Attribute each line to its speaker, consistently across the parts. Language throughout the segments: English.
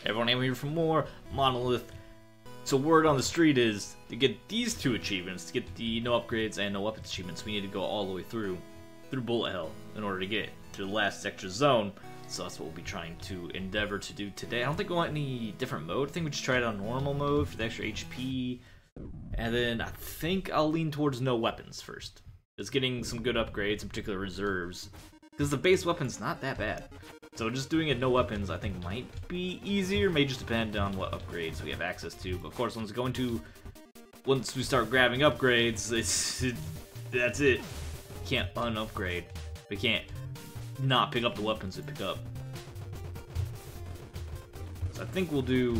Speaker 1: Everyone aiming here for more. Monolith. So word on the street is, to get these 2 achievements, to get the no upgrades and no weapons achievements, we need to go all the way through Bullet Hell in order to get to the last extra zone. So that's what we'll be trying to endeavor to do today. I don't think we want any different mode. I think we just try it on normal mode for the extra HP. And then I think I'll lean towards no weapons first. Just getting some good upgrades, in particular reserves. Because the base weapon's not that bad. So just doing it no weapons I think might be easier. May just depend on what upgrades we have access to. But of course, once we start grabbing upgrades, that's it. Can't un-upgrade. We can't not pick up the weapons we pick up. So I think we'll do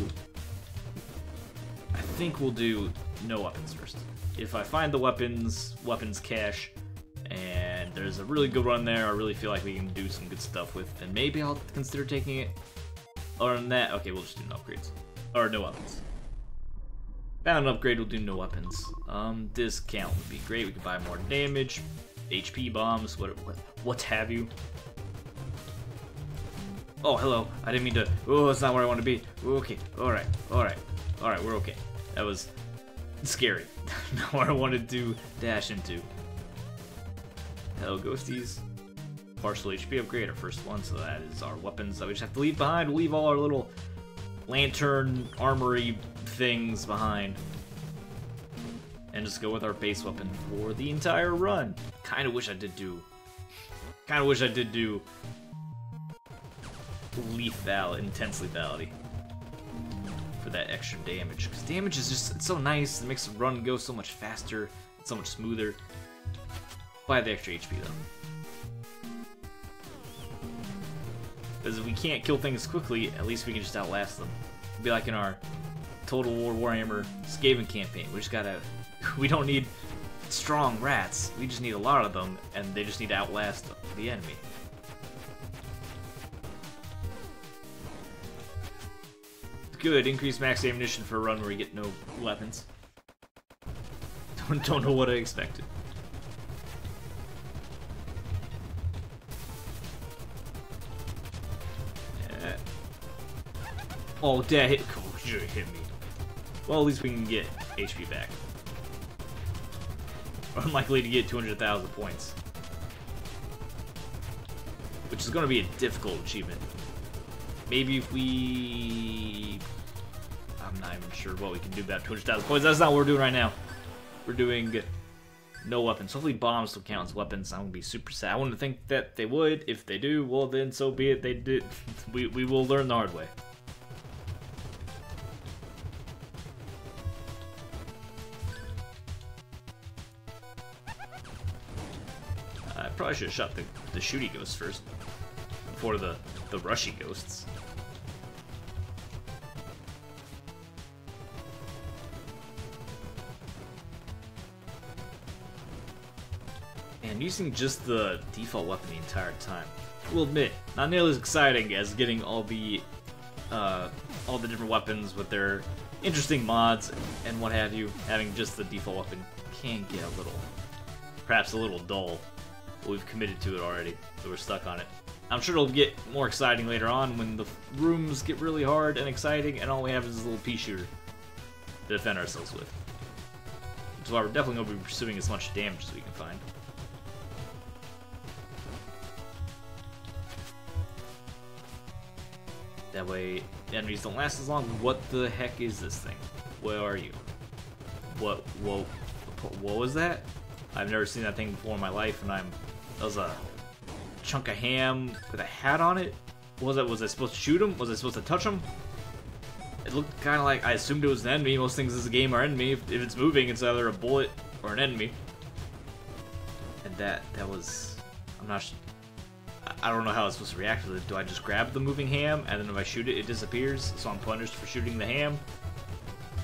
Speaker 1: no weapons first. If I find the weapons cache, and there's a really good run there, I really feel like we can do some good stuff with, then maybe I'll consider taking it. Other than that, okay, we'll just do no upgrades. Or no weapons. Found an upgrade, we'll do no weapons. Discount would be great, we could buy more damage, HP bombs, what have you. Oh, hello, I didn't mean to, oh, that's not where I want to be. Okay, alright, we're okay. That was scary. Not where I wanted to dash into. Hello, ghosties. Partial HP upgrade, our first one, so that is our weapons that we just have to leave behind. We'll leave all our little lantern armory things behind. And just go with our base weapon for the entire run. Kinda wish I did do intense lethality for that extra damage. Because damage is just, it's so nice, it makes the run go so much faster, it's so much smoother. Buy the extra HP though. Because if we can't kill things quickly, at least we can just outlast them. It'd be like in our Total War Warhammer Skaven campaign. We don't need strong rats, we just need a lot of them, and they just need to outlast the enemy. Good, increase max ammunition for a run where we get no weapons. Don't know what I expected. Oh, that hit. Oh, you hit me. Well, at least we can get HP back. We're unlikely to get 200,000 points. Which is going to be a difficult achievement. Maybe if we... I'm not even sure what we can do about 200,000 points. That's not what we're doing right now. We're doing no weapons. Hopefully bombs still count as weapons. I'm going to be super sad. I wouldn't think that they would. If they do, well then so be it. They did. We will learn the hard way. I probably should have shot the shooty ghosts first before the rushy ghosts. And using just the default weapon the entire time, we'll admit, not nearly as exciting as getting all the different weapons with their interesting mods and what have you. Having just the default weapon can get perhaps a little dull. But we've committed to it already, so we're stuck on it. I'm sure it'll get more exciting later on when the rooms get really hard and exciting, and all we have is this little pea shooter to defend ourselves with. Which is why we're definitely going to be pursuing as much damage as we can find. That way, the enemies don't last as long. What the heck is this thing? Where are you? What was that? I've never seen that thing before in my life, and that was a chunk of ham with a hat on it. Was I supposed to shoot him? Was I supposed to touch him? It looked kind of like, I assumed it was an enemy. Most things in this game are enemy. If it's moving, it's either a bullet or an enemy. And that was, I'm not sure. I don't know how I was supposed to react to it. Do I just grab the moving ham, and then if I shoot it, it disappears, so I'm punished for shooting the ham?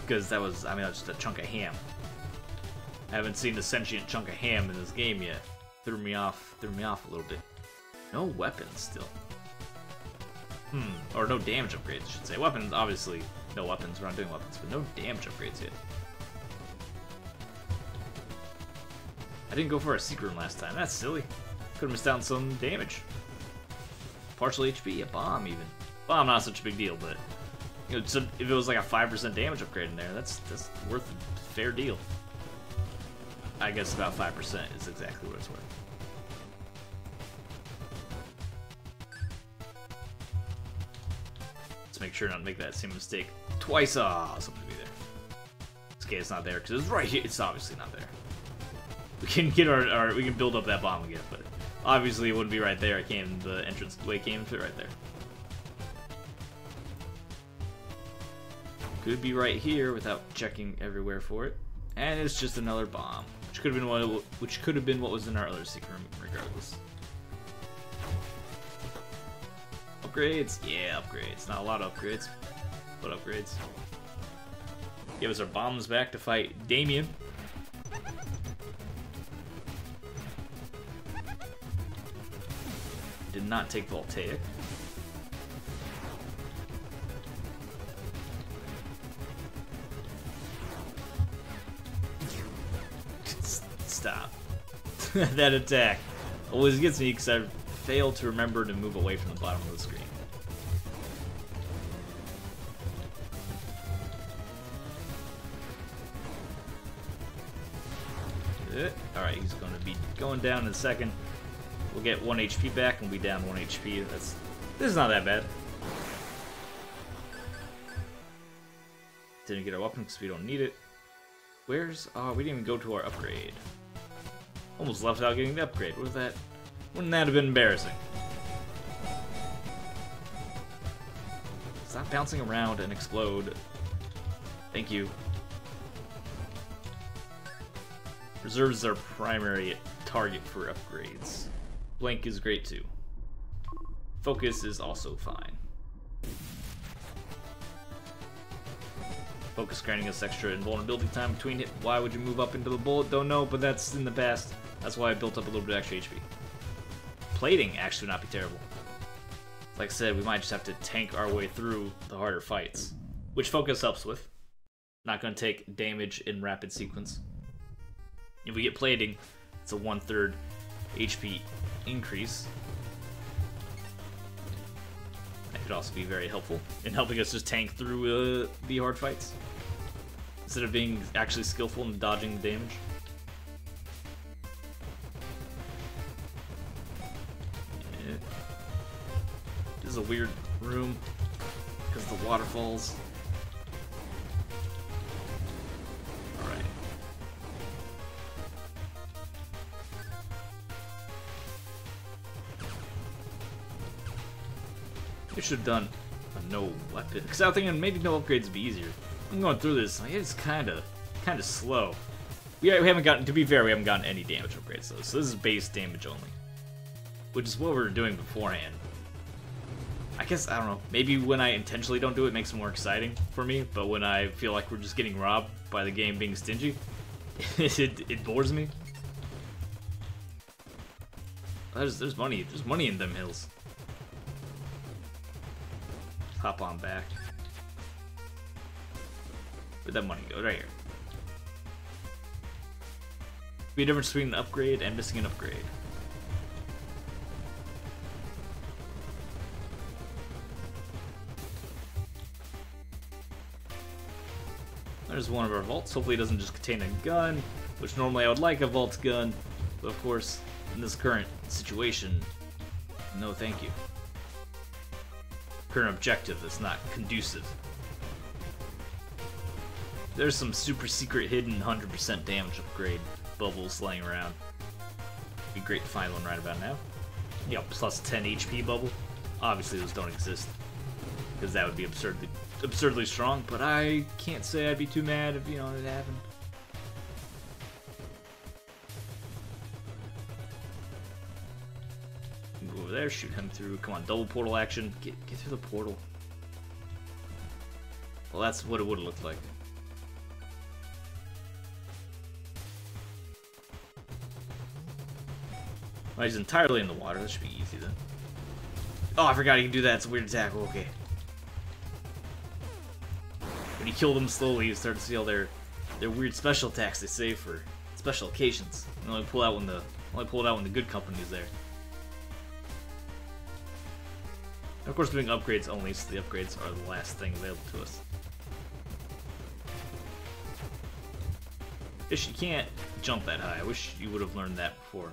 Speaker 1: Because that was just a chunk of ham. I haven't seen a sentient chunk of ham in this game yet. Threw me off a little bit. No weapons still. Or no damage upgrades, I should say. Weapons, obviously, no weapons. We're not doing weapons, but no damage upgrades yet. I didn't go for a secret room last time. That's silly. Could've missed out on some damage. Partial HP, a bomb even. Bomb not such a big deal, but You know, so if it was like a 5% damage upgrade in there, that's worth a fair deal. I guess about 5% is exactly what it's worth. Let's make sure not to make that same mistake twice. Ah, something to be there. It's okay, it's not there because it's right here. It's obviously not there. We can get our we can build up that bomb again, but obviously it wouldn't be right there. It came the entrance way came to it right there. Could be right here without checking everywhere for it, and it's just another bomb, which could have been what was in our other secret room, regardless. Upgrades, yeah, upgrades. Not a lot of upgrades, but upgrades. Give us our bombs back to fight Damien. Did not take Voltaic. Stop. That attack always gets me because I fail to remember to move away from the bottom of the screen. Alright, he's going to be going down in a second. We'll get 1 HP back and we'll be down 1 HP. This is not that bad. Didn't get our weapon because we don't need it. Where's... oh, we didn't even go to our upgrade. Almost left out getting the upgrade. What was that? Wouldn't that have been embarrassing? Stop bouncing around and explode. Thank you. Reserves are primary target for upgrades. Blank is great too. Focus is also fine. Focus granting us extra invulnerability time between hit. Why would you move up into the bullet? Don't know, but that's in the past. That's why I built up a little bit extra HP. Plating actually would not be terrible. Like I said, we might just have to tank our way through the harder fights, which focus helps with. Not going to take damage in rapid sequence. If we get plating, it's a 1/3 HP increase. That could also be very helpful in helping us just tank through the hard fights, instead of being actually skillful in dodging the damage. Yeah. This is a weird room because of the waterfalls. Alright. I should have done a no weapon, because I was thinking maybe no upgrades would be easier. I'm going through this, it's kind of slow. We haven't gotten, to be fair, we haven't gotten any damage upgrades though, so this is base damage only, which is what we were doing beforehand. I guess, I don't know, maybe when I intentionally don't do it, it makes it more exciting for me, but when I feel like we're just getting robbed by the game being stingy, it bores me. There's money in them hills. Hop on back. Where'd that money go? Right here. Be a difference between an upgrade and missing an upgrade. There's one of our vaults. Hopefully it doesn't just contain a gun, which normally I would like a vault gun, but of course, in this current situation, no thank you. Current objective is not conducive. There's some super secret hidden 100% damage upgrade bubbles laying around. Be great to find one right about now. Yep, plus 10 HP bubble. Obviously those don't exist, because that would be absurdly strong, but I can't say I'd be too mad if, you know, it happened. Go over there, shoot him through. Come on, double portal action. Get through the portal. Well, that's what it would have looked like. Well, he's entirely in the water. That should be easy then. Oh, I forgot he can do that. It's a weird attack. Okay. When you kill them slowly, you start to see all their weird special attacks they save for special occasions. And only pull it out when the good company is there. Of course, doing upgrades only, so the upgrades are the last thing available to us. Fish, you can't jump that high. I wish you would have learned that before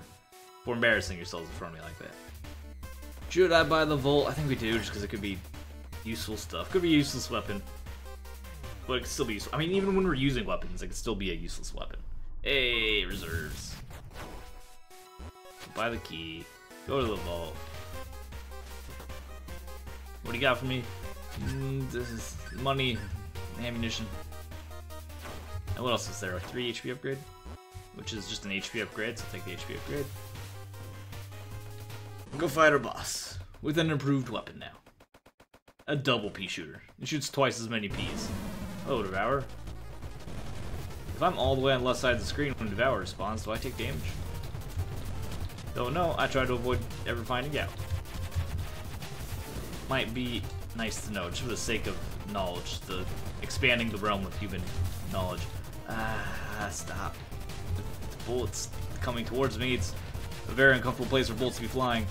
Speaker 1: embarrassing yourselves in front of me like that. Should I buy the Volt? I think we do, just because it could be useful stuff. Could be a useless weapon. But it could still be useful. I mean, even when we're using weapons, it could still be a useless weapon. Hey, reserves. Buy the key. Go to the Vault. What do you got for me? This is money, ammunition. And what else is there? A 3 HP upgrade? Which is just an HP upgrade, so take the HP upgrade. Go fight our boss. With an improved weapon now. A double pea shooter. It shoots twice as many peas. Oh, Devour. If I'm all the way on the left side of the screen when Devour spawns, do I take damage? Don't know. I try to avoid ever finding out. Might be nice to know, just for the sake of knowledge, expanding the realm of human knowledge. Stop. The bullets coming towards me. It's a very uncomfortable place for bullets to be flying.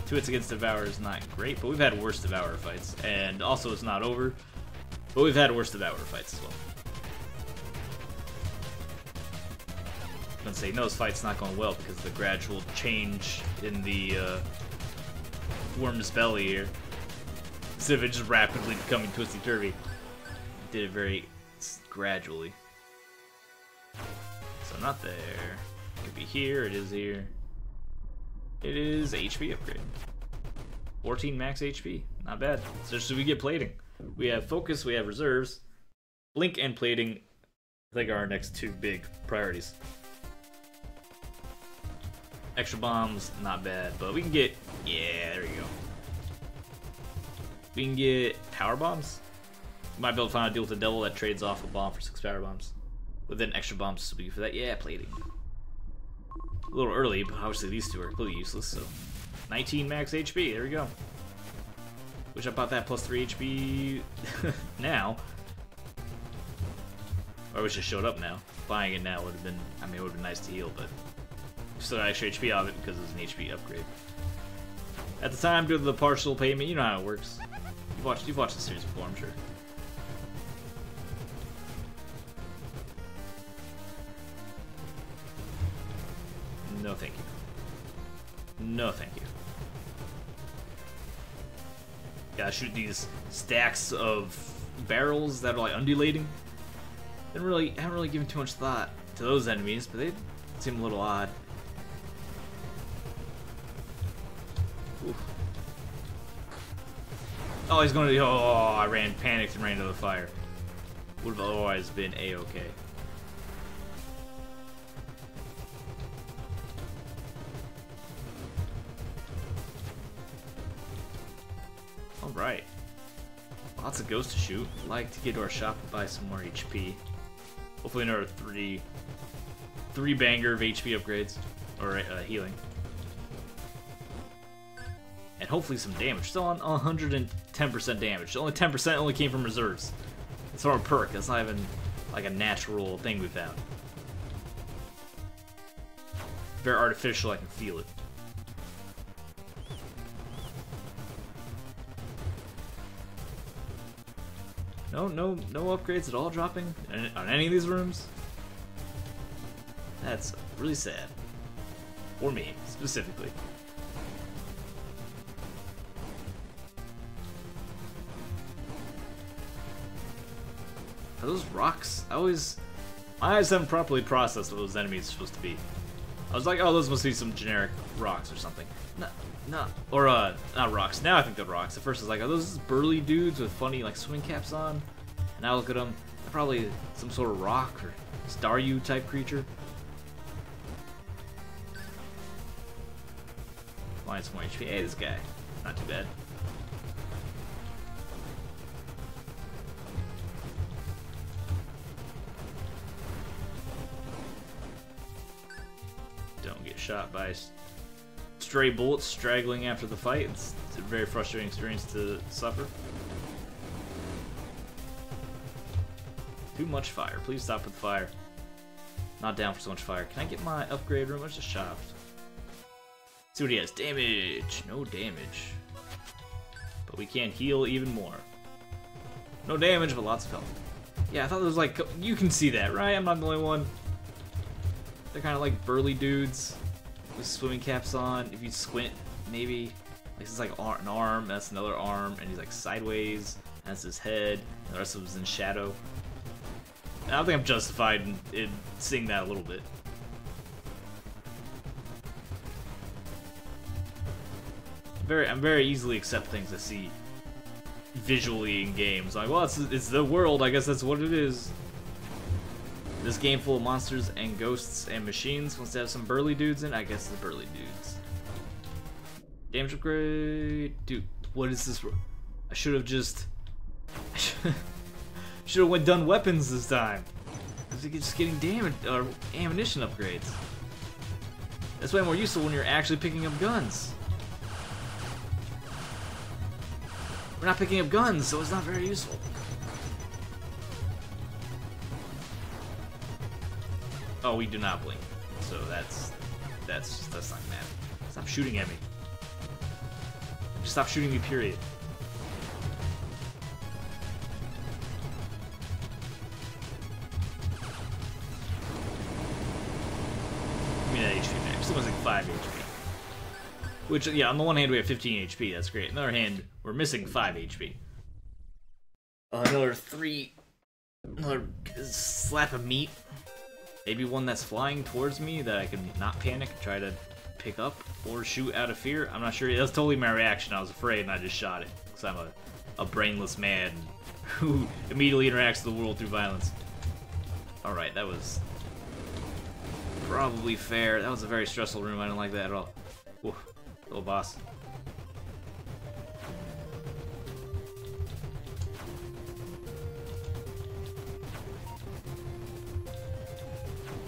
Speaker 1: 2 hits against Devour is not great, but we've had worse Devourer fights. And also, it's not over, but we've had worse Devourer fights as well. I'm gonna say, no, this fight's not going well because of the gradual change in the worm's belly here. Instead of it just rapidly becoming twisty-turvy, it did it very gradually. So not there. It could be here, it is here. It is HP upgrade. 14 max HP, not bad. So should we get plating? We have focus, we have reserves. Blink and plating, I think, are our next 2 big priorities. Extra bombs, not bad, but we can get, yeah, there we go. We can get power bombs. We might be able to find a deal with the devil that trades off a bomb for 6 power bombs. With then extra bombs to be for that, yeah, plating. A little early, but obviously these 2 are completely useless, so 19 max HP, there we go. Wish I bought that plus 3 HP now. Or I wish it showed up now. Buying it now would have been, I mean, it would have been nice to heal, but still got extra HP out of it because it was an HP upgrade. At the time, due to the partial payment, you know how it works. You've watched the series before, I'm sure. No, thank you. No, thank you. Gotta shoot these stacks of barrels that are like undulating. Haven't really given too much thought to those enemies, but they seem a little odd. Oof. Oh, he's going to. Oh, I panicked and ran into the fire. Would have otherwise been a-okay. Alright. Lots of ghosts to shoot. Like to get to our shop and buy some more HP. Hopefully another three banger of HP upgrades. Or healing. And hopefully some damage. Still on 110% damage. Only 10% only came from reserves. It's from a perk. That's not even like a natural thing we found. Very artificial, I can feel it. No upgrades at all dropping on any of these rooms? That's really sad. For me, specifically. Are those rocks? My eyes haven't properly processed what those enemies are supposed to be. I was like, oh, those must be some generic rocks or something. No, or not rocks. Now I think they're rocks. At first I was like, are those burly dudes with funny like swing caps on? And now I look at them, they're probably some sort of rock or Staryu type creature. Find some more HP. Hey, this guy, not too bad. Don't get shot by stray bullets straggling after the fight. It's a very frustrating experience to suffer. Too much fire. Please stop with fire. Not down for so much fire. Can I get my upgrade room? Where's the shaft? See what he has. Damage. No damage. But we can heal even more. No damage, but lots of health. Yeah, I thought there was like... You can see that, right? I'm not the only one. They're kind of like burly dudes with swimming caps on. If you squint, maybe. This is like an arm, that's another arm, and he's like sideways. That's his head. And the rest of him's in shadow. I don't think I'm justified in seeing that a little bit. I'm very easily accept things I see visually in games. Like, well, it's the world. I guess that's what it is. This game full of monsters and ghosts and machines wants to have some burly dudes in. I guess the burly dudes. Damage upgrade, dude. What is this? I should have just. Should have done weapons this time. Cause you're just getting damage or ammunition upgrades. That's way more useful when you're actually picking up guns. We're not picking up guns, so it's not very useful. Oh, we do not blink, so that's not mad. Stop shooting at me. Just stop shooting me, period. Give me that HP back. Still missing 5 HP. Which, yeah, on the one hand we have 15 HP, that's great. On the other hand, we're missing 5 HP. Another slap of meat. Maybe one that's flying towards me that I can not panic and try to pick up or shoot out of fear. I'm not sure. That was totally my reaction. I was afraid and I just shot it. Because I'm a brainless man who immediately interacts with the world through violence. Alright, that was probably fair. That was a very stressful room. I don't like that at all. Whew. Little boss.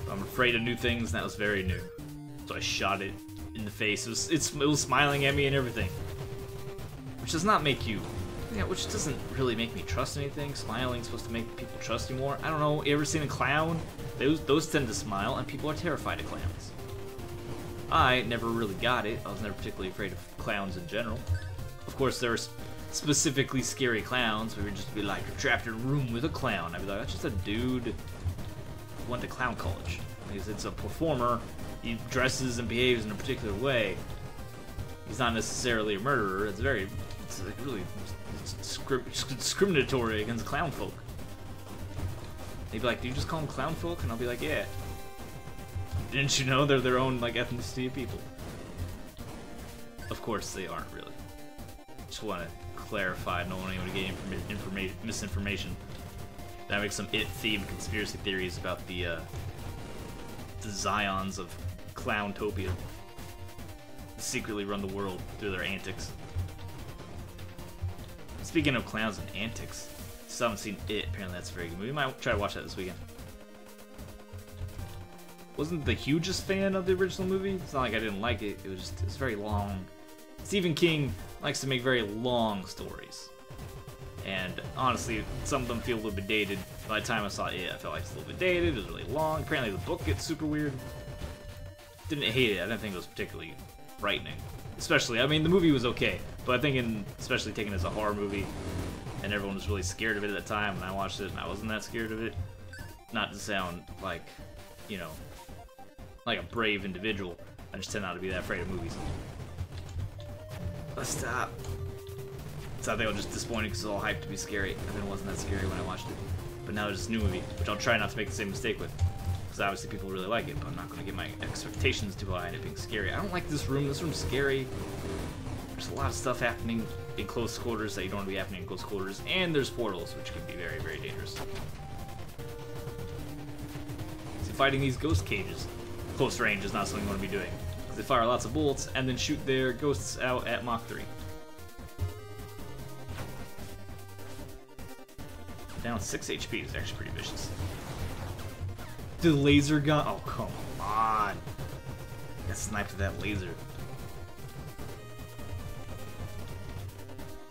Speaker 1: I'm afraid of new things, and that was very new. So I shot it in the face. It was smiling at me and everything. Which does not make you... Yeah, which doesn't really make me trust anything. Smiling's supposed to make people trust you more. I don't know, you ever seen a clown? Those tend to smile, and people are terrified of clowns. I never really got it. I was never particularly afraid of clowns in general. Of course, there were specifically scary clowns. We would just be like, you're trapped in a room with a clown. I'd be like, that's just a dude who went to clown college. It's a performer. He dresses and behaves in a particular way. He's not necessarily a murderer. It's like really discriminatory against clown folk. They'd be like, do you just call them clown folk? And I'll be like, yeah. Didn't you know they're their own like ethnicity of people? Of course they aren't really. Just want to clarify. I don't want anyone to get misinformation. That makes some it-themed conspiracy theories about the Zions of Clowntopia. Secretly run the world through their antics. Speaking of clowns and antics, still haven't seen it. Apparently that's a very good movie. Might try to watch that this weekend. Wasn't the hugest fan of the original movie. It's not like I didn't like it. It's very long. Stephen King likes to make very long stories. And honestly, some of them feel a little bit dated. By the time I saw it, I felt like it's a little bit dated. It was really long. Apparently the book gets super weird. Didn't hate it. I didn't think it was particularly frightening. Especially, I mean, the movie was okay. But I think especially taken as a horror movie, and everyone was really scared of it at the time when I watched it, and I wasn't that scared of it. Not to sound like, you know, like a brave individual. I just tend not to be that afraid of movies. Let's stop. So I think I was just disappointed because it was all hyped to be scary, and then it wasn't that scary when I watched it. But now it's just a new movie, which I'll try not to make the same mistake with. Because obviously people really like it, but I'm not going to get my expectations too high and it being scary. I don't like this room. This room's scary. There's a lot of stuff happening in close quarters that you don't want to be happening in close quarters. And there's portals, which can be very, very dangerous. So fighting these ghost cages close range is not something you want to be doing. Because they fire lots of bullets and then shoot their ghosts out at Mach 3. Down 6 HP is actually pretty vicious. The laser gun? Oh, come on. Got sniped with that laser.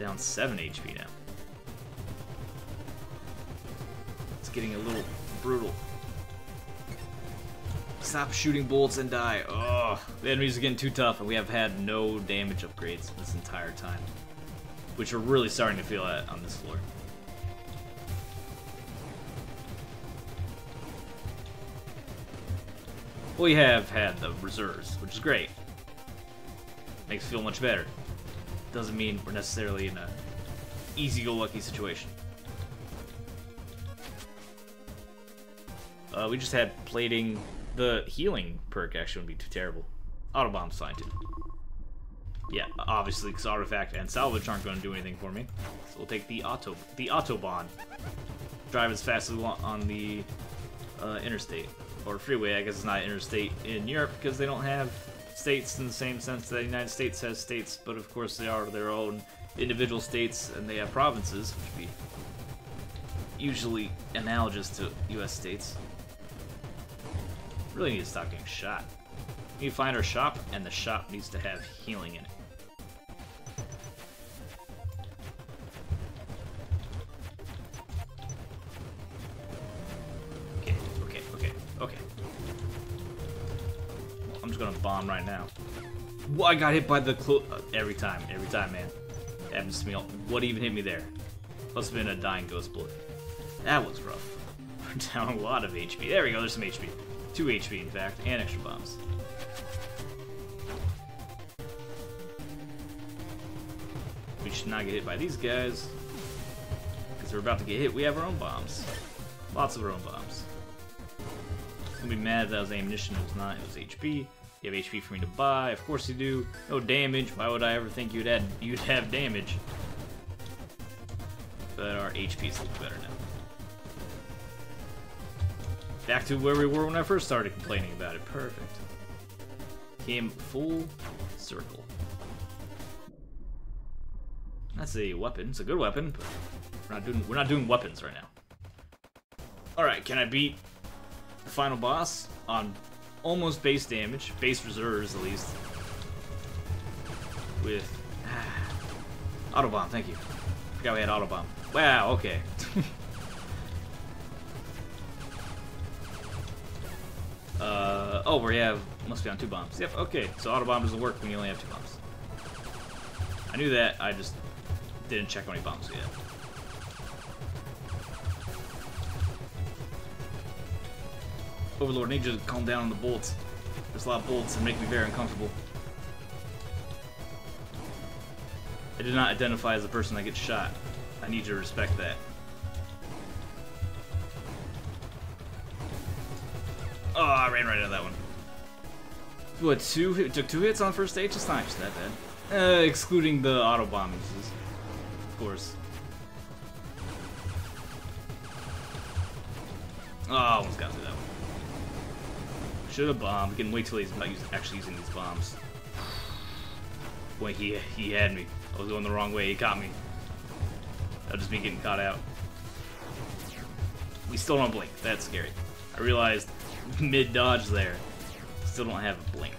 Speaker 1: Down 7 HP now. It's getting a little brutal. Stop shooting bolts and die. Oh, the enemies are getting too tough, and we have had no damage upgrades this entire time, which we're really starting to feel at on this floor. We have had the reserves, which is great. Makes it feel much better. Doesn't mean we're necessarily in a easy-go-lucky situation. We just had plating. The healing perk actually wouldn't be too terrible. Autobomb's fine too. Yeah, obviously, because Artifact and Salvage aren't going to do anything for me. So we'll take the Autobahn. Drive as fast as we want on the interstate. Or freeway, I guess it's not interstate in Europe because they don't have states in the same sense that the United States has states, but of course they are their own individual states and they have provinces, which would be usually analogous to US states. Really need to stop getting shot. We need to find our shop, and the shop needs to have healing in it. Okay. I'm just gonna bomb right now. Well, I got hit by the every time, man. It happens to me. What even hit me there? Must have been a dying ghost bullet. That was rough. We're down a lot of HP. There we go. There's some HP. 2 HP, in fact, and extra bombs. We should not get hit by these guys, because we're about to get hit. We have our own bombs. Lots of our own bombs. I'm gonna be mad if that was ammunition. It was not. It was HP. You have HP for me to buy. Of course you do. No damage. Why would I ever think you'd have damage? But our HP's look better now. Back to where we were when I first started complaining about it. Perfect. Came full circle. That's a weapon. It's a good weapon, but we're not doing weapons right now. All right, can I beat the final boss on almost base damage, base reserves at least, with Autobomb? Thank you. Forgot we had Autobomb. Wow. Okay. Oh, we have, must be on 2 bombs. Yep, okay, so Autobomb doesn't work when you only have 2 bombs. I knew that, I just didn't check how many bombs we had. Overlord, I need you to calm down on the bolts. There's a lot of bolts and make me very uncomfortable. I did not identify as the person that gets shot. I need you to respect that. Oh, I ran right into that one. What, it took 2 hits on first stage? It's not actually that bad. Excluding the Autobomb uses. Of course. Oh, almost got through that one. Should have bombed. We can wait till he's not actually using these bombs. Boy, he had me. I was going the wrong way. He caught me. That'll just be getting caught out. We still don't blink. That's scary. I realized mid-dodge there. Still don't have a blink.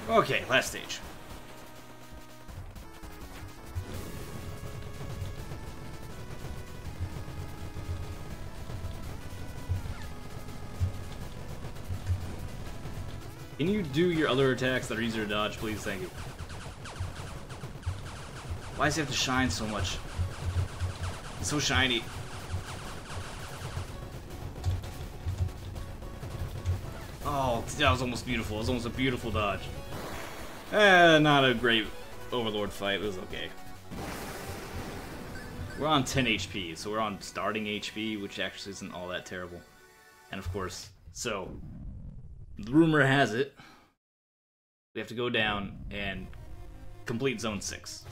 Speaker 1: Okay, last stage. Can you do your other attacks that are easier to dodge, please? Thank you. Why does he have to shine so much? It's so shiny. Oh, that was almost beautiful. It was almost a beautiful dodge. Not a great Overlord fight. It was okay. We're on 10 HP, so we're on starting HP, which actually isn't all that terrible. And of course, so the rumor has it we have to go down and complete Zone 6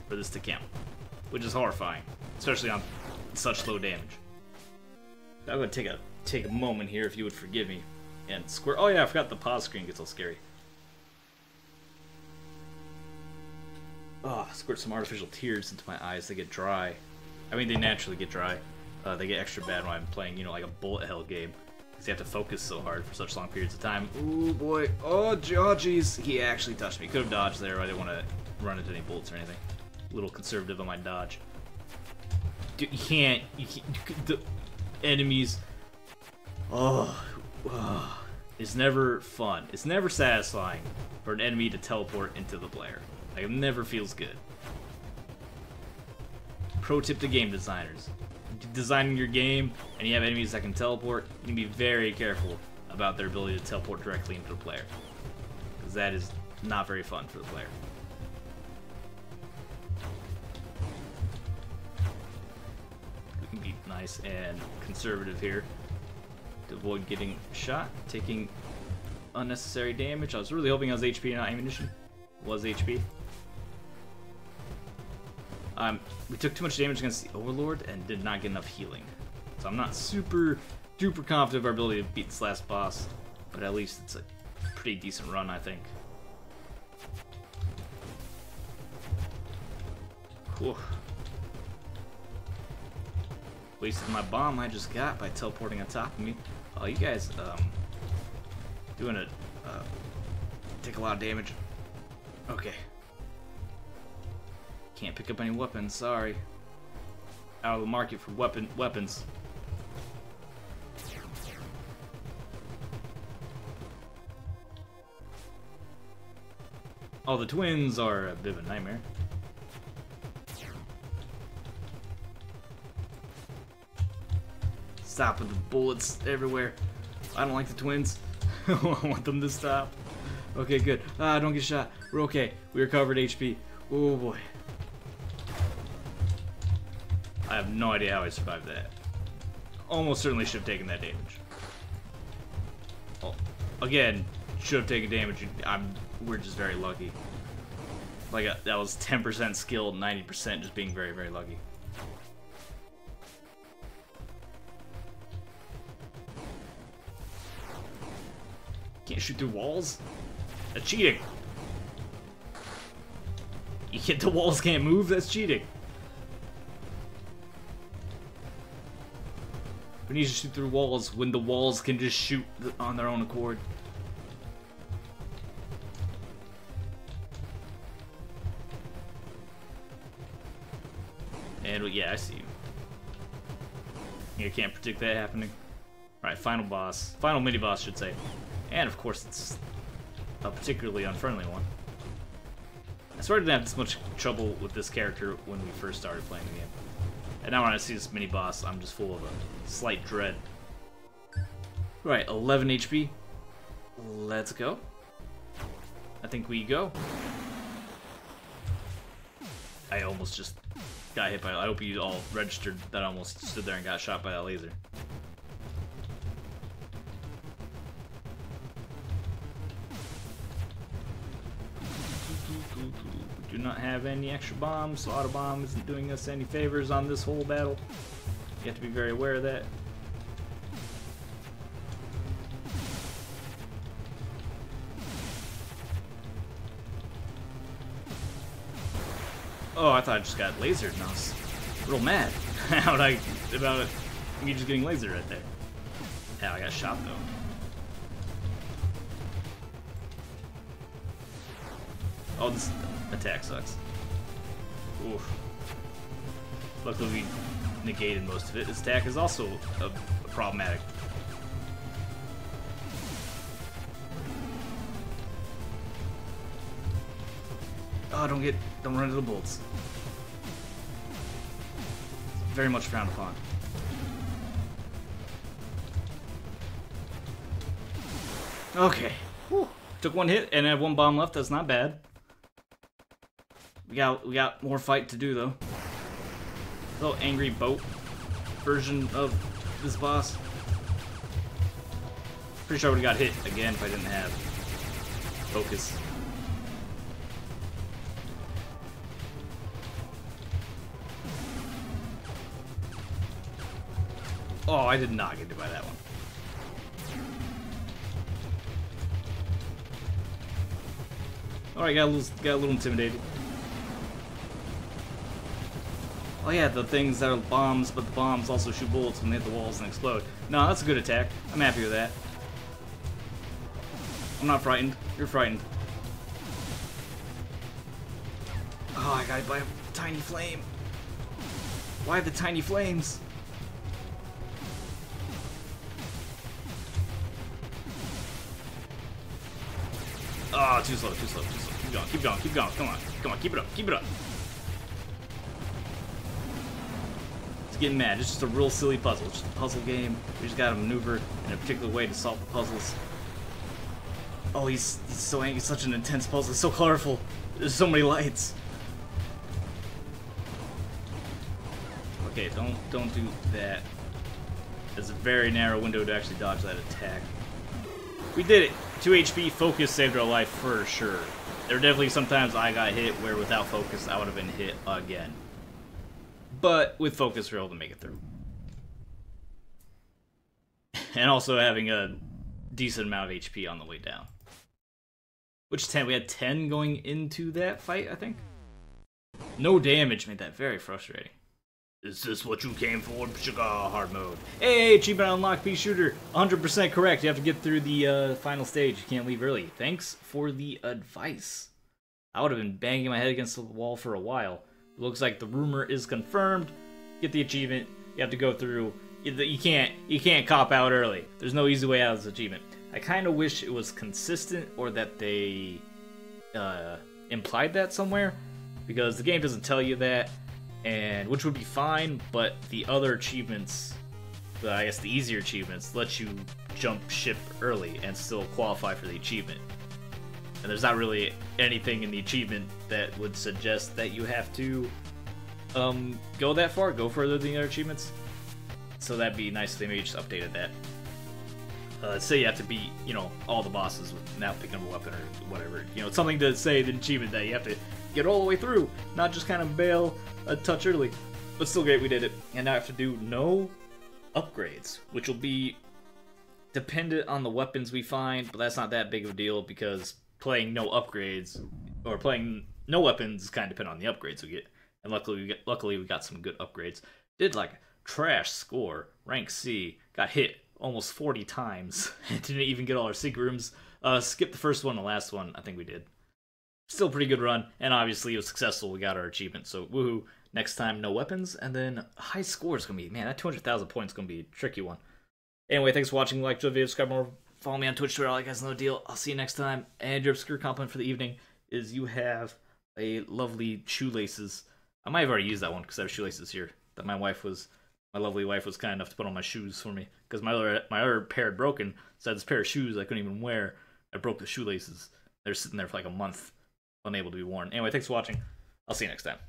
Speaker 1: for this to count, which is horrifying, especially on such low damage. I'm gonna take a moment here, if you would forgive me, and square. Oh yeah, I forgot the pause screen gets all scary. Oh, squirt some artificial tears into my eyes. They get dry. I mean, they naturally get dry. They get extra bad when I'm playing, you know, like a bullet hell game, because you have to focus so hard for such long periods of time. Ooh boy. Oh jeez. He actually touched me. Could have dodged there. I didn't want to run into any bullets or anything. little conservative on my dodge. Dude, you can't, the enemies, it's never fun. It's never satisfying for an enemy to teleport into the player. Like, it never feels good. Pro tip to game designers. Designing your game and you have enemies that can teleport, you can be very careful about their ability to teleport directly into the player. Because that is not very fun for the player. We can be nice and conservative here to avoid getting shot, taking unnecessary damage. I was really hoping I was HP and not ammunition. Was HP. We took too much damage against the Overlord and did not get enough healing. So I'm not super duper confident of our ability to beat this last boss, but at least it's a pretty decent run, I think. Whew. Wasted my bomb I just got by teleporting on top of me. Oh, you guys, doing it, take a lot of damage. Okay. Can't pick up any weapons, sorry. Out of the market for weapons. Oh, the twins are a bit of a nightmare. Stop with the bullets everywhere. I don't like the twins. I want them to stop. Okay, good. Don't get shot. We're okay. We recovered HP. Oh boy. I have no idea how I survived that. Almost certainly should have taken that damage. Oh, again, should have taken damage. We're just very lucky. Like, that was 10% skill, 90% just being very, very lucky. Can't shoot through walls? That's cheating. You hit the walls, can't move? That's cheating. We need to shoot through walls when the walls can just shoot on their own accord. And yeah, I see you. You can't predict that happening. Alright, final boss. Final mini-boss, should say. And of course, it's a particularly unfriendly one. I swear I didn't have this much trouble with this character when we first started playing the game. And now when I see this mini-boss, I'm just full of a slight dread. Right, 11 HP. Let's go. I think we go. I almost just got hit by it. I hope you all registered that I almost stood there and got shot by that laser. We do not have any extra bombs, so auto bomb isn't doing us any favors on this whole battle. You have to be very aware of that. Oh, I thought I just got lasered and I was real mad about me just getting lasered right there. Yeah, I got shot though. Oh, this attack sucks. Oof. Luckily we negated most of it. This attack is also problematic. Oh, don't run into the bullets. It's very much frowned upon. Okay. Whew. Took one hit and I have one bomb left. That's not bad. We got more fight to do though. Little angry boat version of this boss. Pretty sure I would have got hit again if I didn't have focus. Oh, I did not get hit by that one. Alright, got a little intimidated. Oh yeah, the things that are bombs, but the bombs also shoot bullets when they hit the walls and explode. No, that's a good attack. I'm happy with that. I'm not frightened. You're frightened. Oh, I gotta buy a tiny flame. Why the tiny flames? Oh, too slow, too slow, too slow. Keep going, keep going, keep going. Come on, come on, keep it up, keep it up. It's getting mad. It's just a real silly puzzle. It's just a puzzle game. We just gotta maneuver in a particular way to solve the puzzles. Oh, he's so angry. It's such an intense puzzle. It's so colorful. There's so many lights. Okay, don't do that. There's a very narrow window to actually dodge that attack. We did it. 2 HP focus saved our life for sure. There were definitely sometimes I got hit where without focus I would have been hit again. But with focus we were able to make it through. And also having a decent amount of HP on the way down. Which 10? We had 10 going into that fight, I think? No damage made that very frustrating. Is this what you came for? Sugar hard mode. Hey, achievement unlocked, pea shooter. 100% correct. You have to get through the final stage. You can't leave early. Thanks for the advice. I would have been banging my head against the wall for a while. It looks like the rumor is confirmed. Get the achievement. You have to go through. You can't cop out early. There's no easy way out of this achievement. I kind of wish it was consistent or that they implied that somewhere, because the game doesn't tell you that. And which would be fine, but the other achievements, I guess the easier achievements, let you jump ship early and still qualify for the achievement. And there's not really anything in the achievement that would suggest that you have to go that far, go further than the other achievements. So that'd be nice if they maybe just updated that. Let's say you have to beat, you know, all the bosses without picking up a weapon or whatever. You know, it's something to say the achievement that you have to get all the way through, not just kind of bail a touch early. But still great, we did it. And now I have to do no upgrades, which will be dependent on the weapons we find, but that's not that big of a deal because playing no upgrades, or playing no weapons is kind of dependent on the upgrades we get. And luckily we got some good upgrades. Did like trash score, rank C, got hit almost 40 times, and didn't even get all our secret rooms. Skipped the first one, the last one, I think we did. Still pretty good run, and obviously it was successful. We got our achievement, so woohoo. Next time, no weapons, and then high score is going to be, man, that 200,000 points is going to be a tricky one. Anyway, thanks for watching. Like the video, subscribe more, follow me on Twitch, Twitter, all you guys know the deal. I'll see you next time. And your obscure compliment for the evening is you have a lovely shoelaces. I might have already used that one because I have shoelaces here that my lovely wife was kind enough to put on my shoes for me, because my other pair had broken, so I had this pair of shoes I couldn't even wear. I broke the shoelaces. They're sitting there for like a month, unable to be worn. Anyway, thanks for watching. I'll see you next time.